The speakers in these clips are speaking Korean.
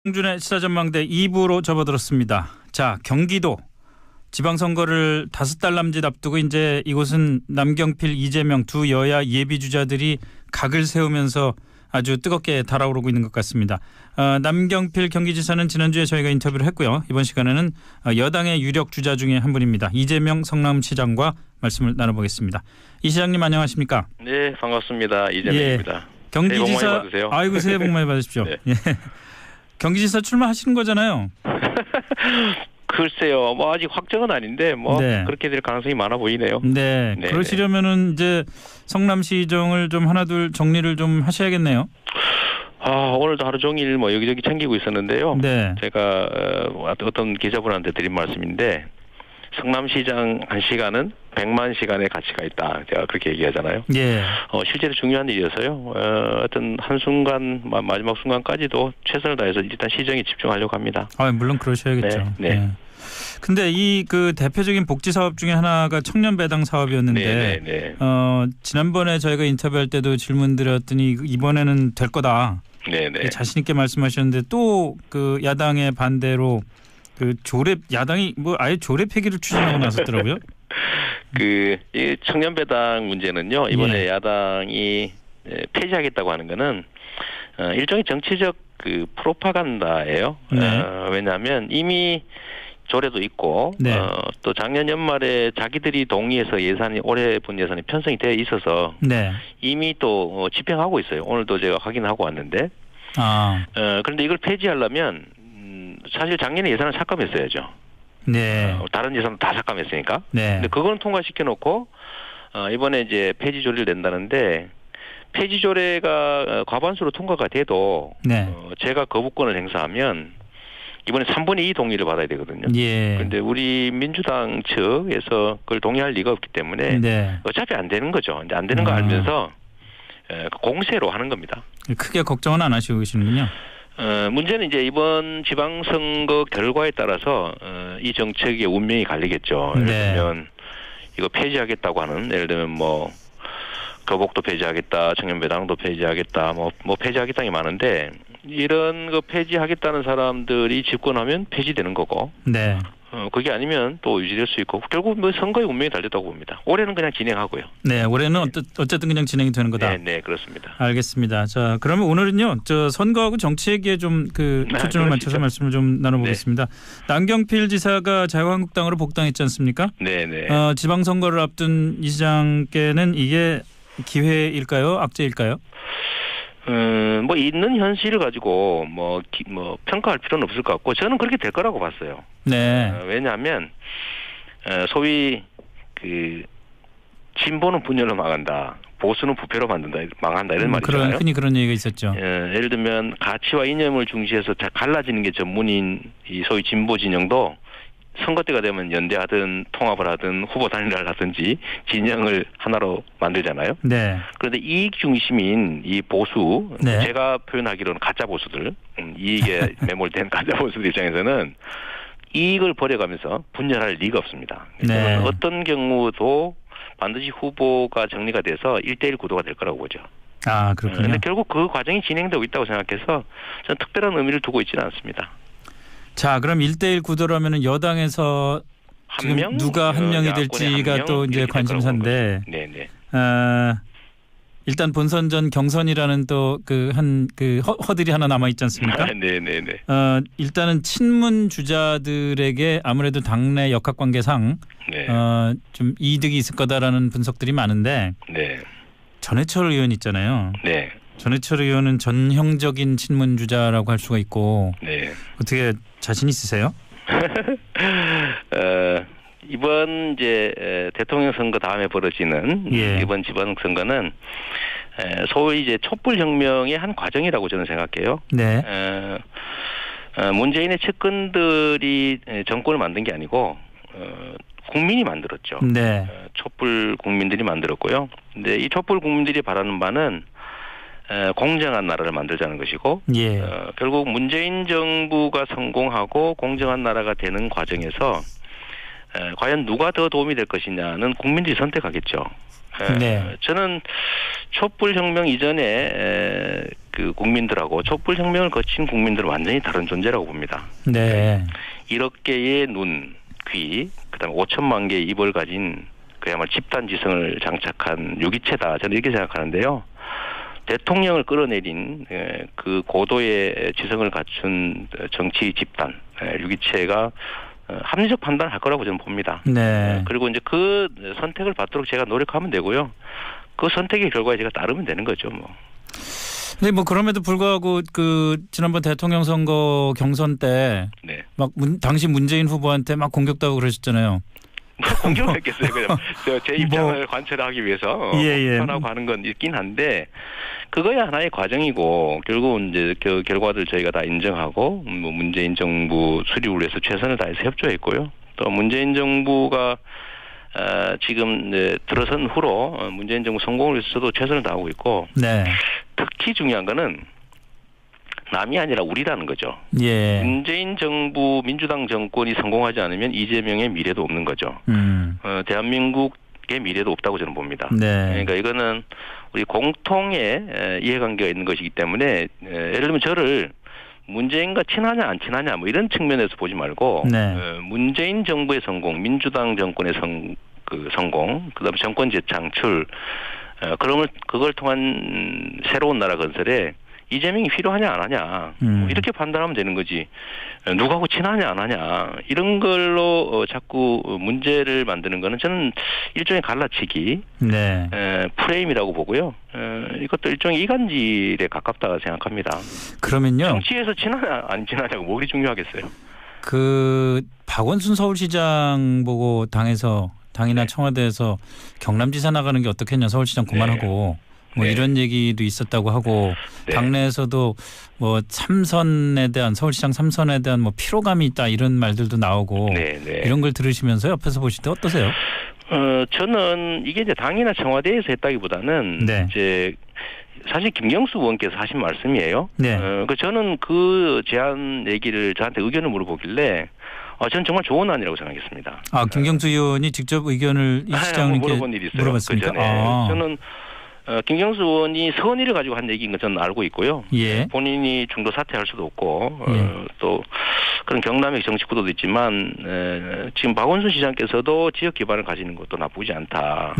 홍준의 시사전망대 2부로 접어들었습니다. 자, 경기도 지방선거를 5달 남짓 앞두고 이제 이곳은 남경필, 이재명 두 여야 예비주자들이 각을 세우면서 아주 뜨겁게 달아오르고 있는 것 같습니다. 남경필 경기지사는 지난주에 저희가 인터뷰를 했고요. 이번 시간에는 여당의 유력 주자 중에 한 분입니다. 이재명 성남시장과 말씀을 나눠보겠습니다. 이 시장님 안녕하십니까? 네, 반갑습니다. 이재명입니다. 예, 경기지사, 새해 복 많이 받으세요. 아이고 새해 복 많이 받으십시오. 네. 예. 경기지사 출마하시는 거잖아요. 글쎄요, 뭐 아직 확정은 아닌데 뭐 네. 그렇게 될 가능성이 많아 보이네요. 네, 네, 그러시려면은 이제 성남시정을 좀 하나둘 정리를 좀 하셔야겠네요. 오늘도 하루 종일 뭐 여기저기 챙기고 있었는데요. 네. 제가 어떤 기자분한테 드린 말씀인데 성남시장 1시간은 100만 시간의 가치가 있다. 제가 그렇게 얘기하잖아요. 예. 실제로 중요한 일이어서요. 어떤 한순간 마지막 순간까지도 최선을 다해서 일단 시정에 집중하려고 합니다. 물론 그러셔야겠죠. 네. 네. 근데 이 그 대표적인 복지 사업 중에 하나가 청년 배당 사업이었는데 네. 지난번에 저희가 인터뷰할 때도 질문드렸더니 이번에는 될 거다. 네. 자신 있게 말씀하셨는데 또 그 야당의 반대로 그 야당이 뭐 아예 조례 폐기를 추진하고 나섰더라고요. 이 청년 배당 문제는요. 이번에 예. 야당이 폐지하겠다고 하는 거는 일종의 정치적 그 프로파간다예요. 네. 왜냐하면 이미 조례도 있고 네. 또 작년 연말에 자기들이 동의해서 올해 본 예산이 편성이 되어 있어서 네. 이미 또 집행하고 있어요. 오늘도 제가 확인하고 왔는데 그런데 이걸 폐지하려면 사실 작년에 예산을 삭감했어야죠. 네. 다른 예산은 다 삭감했으니까. 네. 근데 그거는 통과시켜 놓고 이번에 이제 폐지 조례를 낸다는데 폐지 조례가 과반수로 통과가 돼도 네. 제가 거부권을 행사하면 이번에 3분의 2 동의를 받아야 되거든요. 예. 그런데 우리 민주당 측에서 그걸 동의할 리가 없기 때문에 네. 어차피 안 되는 거죠. 이제 안 되는 거 알면서 공세로 하는 겁니다. 크게 걱정은 안 하시고 계시는군요. 문제는 이제 이번 지방선거 결과에 따라서 이 정책의 운명이 갈리겠죠. 예를 들면 이거 폐지하겠다고 하는, 예를 들면 뭐 교복도 폐지하겠다, 청년배당도 폐지하겠다, 뭐 폐지하겠다는 게 많은데 이런 거 폐지하겠다는 사람들이 집권하면 폐지되는 거고. 네. 그게 아니면 또 유지될 수 있고 결국 뭐 선거의 운명이 달렸다고 봅니다. 올해는 그냥 진행하고요. 네, 올해는 어쨌든 그냥 진행이 되는 거다. 네, 그렇습니다. 알겠습니다. 자, 그러면 오늘은요, 선거하고 정치 얘기에 좀 초점을 맞춰서 말씀을 좀 나눠보겠습니다. 네. 남경필 지사가 자유한국당으로 복당했지 않습니까? 네. 지방선거를 앞둔 이 시장께는 이게 기회일까요, 악재일까요? 뭐 있는 현실을 가지고 뭐 평가할 필요는 없을 것 같고 저는 그렇게 될 거라고 봤어요. 네. 왜냐하면 소위 진보는 분열로 망한다, 보수는 부패로 망한다 이런 말이잖아요. 흔히 그런 얘기가 있었죠. 예를 들면 가치와 이념을 중시해서 갈라지는 게 전문인 이 소위 진보 진영도 선거 때가 되면 연대하든 통합을 하든 후보 단일화를 하든지 진영을 하나로 만들잖아요. 네. 그런데 이익 중심인 이 보수, 네. 제가 표현하기로는 가짜 보수들, 이익에 매몰된 가짜 보수들 입장에서는 이익을 버려가면서 분열할 리가 없습니다. 네. 어떤 경우도 반드시 후보가 정리가 돼서 1대1 구도가 될 거라고 보죠. 그렇군요. 그런데 결국 그 과정이 진행되고 있다고 생각해서 저는 특별한 의미를 두고 있지는 않습니다. 자, 그럼 1대1 구도라면 여당에서 지금 누가 한 명이 될지가 또 이제 관심사인데. 네. 일단 본선전 경선이라는 또 허들이 하나 남아 있지 않습니까? 네. 일단은 친문 주자들에게 아무래도 당내 역학관계상 좀 이득이 있을 거다라는 분석들이 많은데. 네. 전해철 의원 있잖아요. 네. 전해철 의원은 전형적인 친문 주자라고 할 수가 있고. 네. 어떻게 자신 있으세요? 이번 이제 대통령 선거 다음에 벌어지는 이번 지방 선거는 소위 이제 촛불 혁명의 한 과정이라고 저는 생각해요. 네. 문재인의 측근들이 정권을 만든 게 아니고 국민이 만들었죠. 네. 촛불 국민들이 만들었고요. 근데 이 촛불 국민들이 바라는 바는 공정한 나라를 만들자는 것이고, 결국 문재인 정부가 성공하고 공정한 나라가 되는 과정에서 과연 누가 더 도움이 될 것이냐는 국민들이 선택하겠죠. 네. 저는 촛불혁명 이전에 그 국민들하고 촛불혁명을 거친 국민들은 완전히 다른 존재라고 봅니다. 네. 1억 개의 눈, 귀, 그다음에 5천만 개의 입을 가진 그야말로 집단 지성을 장착한 유기체다. 저는 이렇게 생각하는데요. 대통령을 끌어내린 그 고도의 지성을 갖춘 정치 집단, 유기체가 합리적 판단을 할 거라고 저는 봅니다. 네. 그리고 이제 그 선택을 받도록 제가 노력하면 되고요. 그 선택의 결과에 제가 따르면 되는 거죠, 뭐. 근데 뭐 그럼에도 불구하고 그 지난번 대통령 선거 경선 때 막 당시 문재인 후보한테 막 공격도 하고 그러셨잖아요. 공격을 했겠어요. 그냥 제 입장을 관철하기 위해서 편하고 하는 건 있긴 한데 그거야 하나의 과정이고 결국은 이제 그 결과들 저희가 다 인정하고 뭐 문재인 정부 수립을 위해서 최선을 다해서 협조했고요. 또 문재인 정부가 지금 들어선 후로 문재인 정부 성공을 위해서도 최선을 다하고 있고 네. 특히 중요한 거는 남이 아니라 우리라는 거죠. 예. 문재인 정부 민주당 정권이 성공하지 않으면 이재명의 미래도 없는 거죠. 대한민국의 미래도 없다고 저는 봅니다. 네. 그러니까 이거는 우리 공통의 이해관계가 있는 것이기 때문에 예를 들면 저를 문재인과 친하냐 안 친하냐 뭐 이런 측면에서 보지 말고 문재인 정부의 성공, 민주당 정권의 성공, 그다음에 정권 재창출, 그걸 통한 새로운 나라 건설에 이재명이 필요하냐 안 하냐 이렇게 판단하면 되는 거지 누구하고 친하냐 안 하냐 이런 걸로 자꾸 문제를 만드는 거는 저는 일종의 갈라치기 프레임이라고 보고요. 이것도 일종의 이간질에 가깝다 생각합니다. 그러면요. 정치에서 친하냐 안 친하냐고 뭐가 중요하겠어요. 그 박원순 서울시장 보고 당이나 청와대에서 경남지사 나가는 게 어떻겠냐 서울시장 그만하고 뭐 이런 얘기도 있었다고 하고 당내에서도 뭐 서울시장 3선에 대한 뭐 피로감이 있다 이런 말들도 나오고 이런 걸 들으시면서 옆에서 보실 때 어떠세요? 저는 이게 이제 당이나 청와대에서 했다기보다는 이제 사실 김경수 의원께서 하신 말씀이에요. 저는 그 제안 얘기를 저한테 의견을 물어보길래 저는 정말 좋은 안이라고 생각했습니다. 김경수 의원이 직접 의견을 이 시장님께 물어본 일이 있어요. 물어봤습니까? 저는 김경수 의원이 선의를 가지고 한 얘기인 건 저는 알고 있고요. 본인이 중도 사퇴할 수도 없고 또 그런 경남의 정치 구도도 있지만 지금 박원순 시장께서도 지역 기반을 가지는 것도 나쁘지 않다.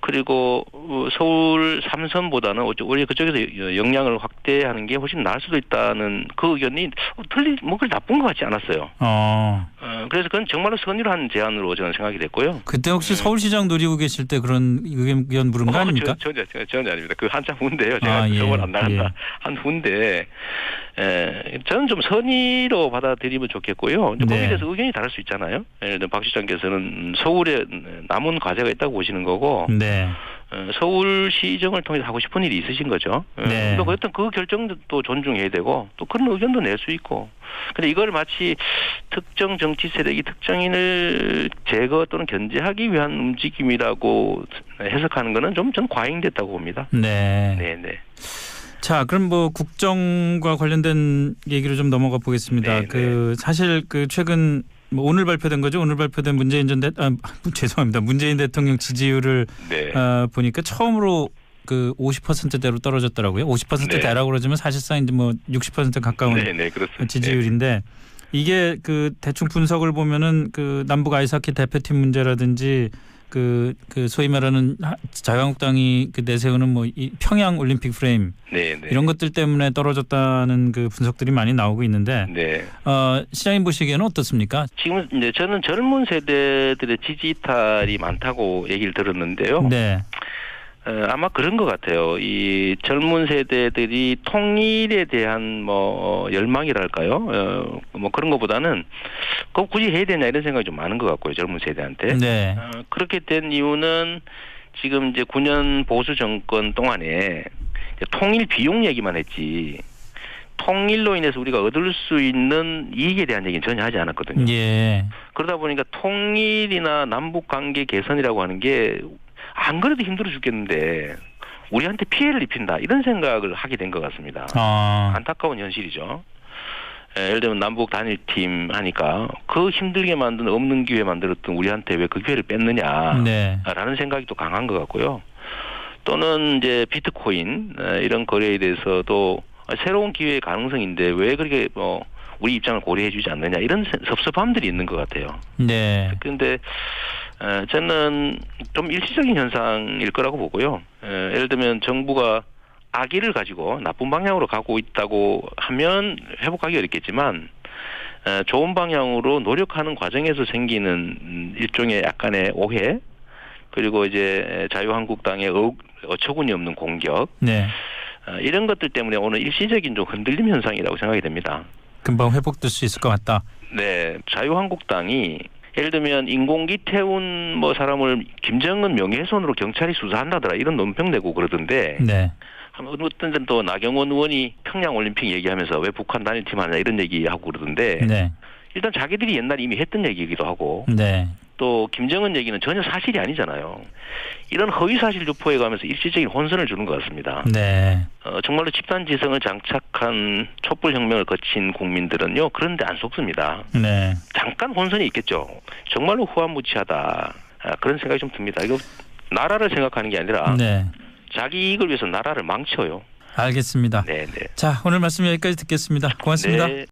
그리고 서울 3선보다는 오히려 그쪽에서 역량을 확대하는 게 훨씬 나을 수도 있다는 그 의견이 그걸 나쁜 것 같지 않았어요. 그래서 그건 정말로 선의로 한 제안으로 저는 생각이 됐고요. 그때 혹시 서울시장 노리고 계실 때 그런 의견 물은 거 아닙니까? 전혀 아닙니다. 그 한참 후인데요. 제가 서울 안 나간다 한 후인데 저는 좀 선의로 받아들이면 좋겠고요. 거기에 대해서 의견이 다를 수 있잖아요. 예를 들어 박 시장께서는 서울에 남은 과제가 있다고 보시는 거고 서울시정을 통해서 하고 싶은 일이 있으신 거죠. 또 어떤 그 결정도 또 존중해야 되고 또 그런 의견도 낼 수 있고. 근데 이걸 마치 특정 정치 세력이 특정인을 제거 또는 견제하기 위한 움직임이라고 해석하는 거는 좀 전 과잉됐다고 봅니다. 자, 그럼 뭐 국정과 관련된 얘기로 좀 넘어가 보겠습니다. 사실 최근 오늘 발표된 거죠. 오늘 발표된 문재인 대통령 지지율을 보니까 처음으로 그 50%대로 떨어졌더라고요. 50%대라고 그러지만 사실상 이제 뭐 60% 가까운 지지율인데 이게 그 대충 분석을 보면은 그 남북 아이스하키 대표팀 문제라든지 그 소위 말하는 자유한국당이 그 내세우는 뭐 이 평양 올림픽 프레임 이런 것들 때문에 떨어졌다는 그 분석들이 많이 나오고 있는데 시장님 보시기에는 어떻습니까? 지금 이제 저는 젊은 세대들의 지지 이탈이 많다고 얘기를 들었는데요. 아마 그런 것 같아요. 이 젊은 세대들이 통일에 대한 뭐 열망이랄까요? 뭐 그런 것보다는 꼭 굳이 해야 되냐 이런 생각이 좀 많은 것 같고요. 젊은 세대한테. 그렇게 된 이유는 지금 이제 9년 보수 정권 동안에 통일 비용 얘기만 했지. 통일로 인해서 우리가 얻을 수 있는 이익에 대한 얘기는 전혀 하지 않았거든요. 그러다 보니까 통일이나 남북 관계 개선이라고 하는 게 안 그래도 힘들어 죽겠는데 우리한테 피해를 입힌다 이런 생각을 하게 된 것 같습니다. 안타까운 현실이죠. 예를 들면 남북 단일팀 하니까 그 힘들게 만든 없는 기회 만들었던 우리한테 왜 그 기회를 뺐느냐라는 네. 생각이 또 강한 것 같고요. 또는 이제 비트코인 이런 거래에 대해서도 새로운 기회의 가능성인데 왜 그렇게 우리 입장을 고려해주지 않느냐 이런 섭섭함들이 있는 것 같아요. 네. 그런데 저는 좀 일시적인 현상일 거라고 보고요. 예를 들면 정부가 악의를 가지고 나쁜 방향으로 가고 있다고 하면 회복하기 어렵겠지만 좋은 방향으로 노력하는 과정에서 생기는 일종의 약간의 오해 그리고 이제 자유한국당의 어처구니 없는 공격 네. 이런 것들 때문에 오늘 일시적인 좀 흔들림 현상이라고 생각이 됩니다. 금방 회복될 수 있을 것 같다. 네, 자유한국당이 예를 들면 인공기 태운 사람을 김정은 명예훼손으로 경찰이 수사한다더라 이런 논평 내고 그러던데. 네. 어떤 데는 또 나경원 의원이 평양 올림픽 얘기하면서 왜 북한 단일팀 하냐 이런 얘기하고 그러던데. 네. 일단 자기들이 옛날에 이미 했던 얘기이기도 하고. 네. 또 김정은 얘기는 전혀 사실이 아니잖아요. 이런 허위사실 유포해 가면서 일시적인 혼선을 주는 것 같습니다. 네. 정말로 집단지성을 장착한 촛불혁명을 거친 국민들은요. 그런데 안 속습니다. 네. 잠깐 혼선이 있겠죠. 정말로 후한무치하다. 그런 생각이 좀 듭니다. 이거 나라를 생각하는 게 아니라 네. 자기 이익을 위해서 나라를 망쳐요. 알겠습니다. 네, 네. 자, 오늘 말씀 여기까지 듣겠습니다. 고맙습니다. 네.